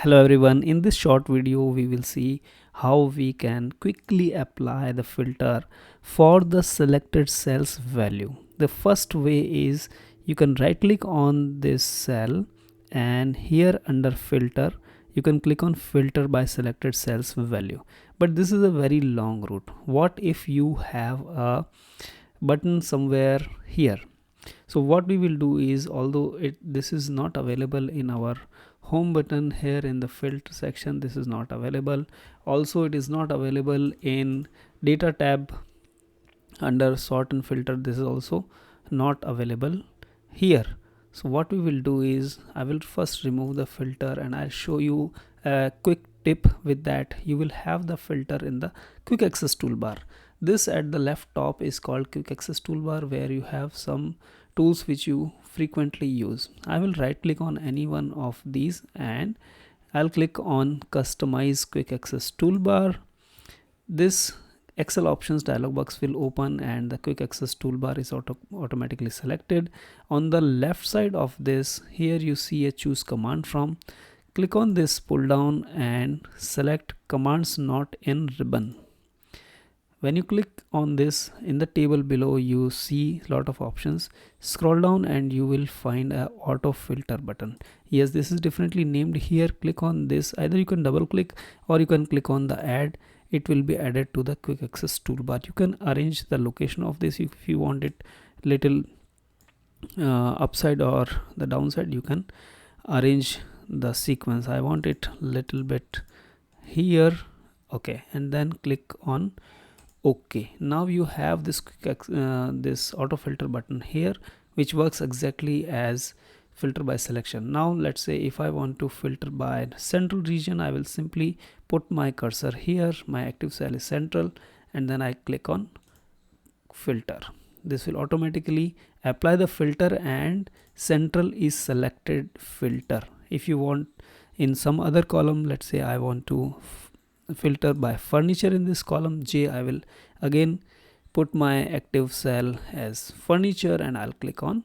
Hello everyone, in this short video we will see how we can quickly apply the filter for the selected cell's value. The first way is you can right click on this cell and here under filter you can click on filter by selected cell's value. But this is a very long route. What if you have a button somewhere here? So what we will do is, although this is not available in our home button, here in the filter section this is not available. Also it is not available in data tab under sort and filter. This is also not available here. So what we will do is, I will first remove the filter and I'll show you a quick tip. With that, you will have the filter in the quick access toolbar. This at the left top is called quick access toolbar, where you have some tools which you frequently use. I will right click on any one of these and I'll click on customize quick access toolbar. This Excel options dialog box will open and the quick access toolbar is automatically selected. On the left side of this, here you see a choose command from. Click on this pull down and select commands not in ribbon. When you click on this, in the table below you see a lot of options. Scroll down and you will find a auto filter button. Yes, this is differently named here. Click on this. Either you can double click or you can click on the add. It will be added to the quick access toolbar. You can arrange the location of this if you want it little upside or the downside. You can arrange the sequence. I want it little bit here. Okay, and then click on OK. Now you have this this auto filter button here, which works exactly as filter by selection. Now let's say if I want to filter by central region, I will simply put my cursor here. My active cell is central and then I click on filter. This will automatically apply the filter and central is selected filter. If you want in some other column, let's say I want to filter by furniture in this column J, I will again put my active cell as furniture and I'll click on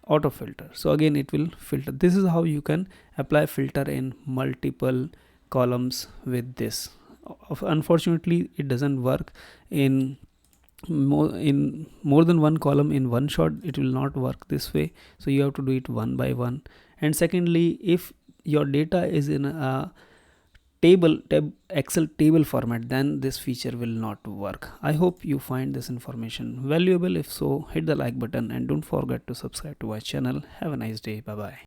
auto filter. So again it will filter. This is how you can apply filter in multiple columns with this. Unfortunately it doesn't work in more than one column in one shot. It will not work this way, so you have to do it one by one. And secondly, if your data is in a Excel table format, then this feature will not work. I hope you find this information valuable. If so, hit the like button and don't forget to subscribe to my channel. Have a nice day. Bye bye.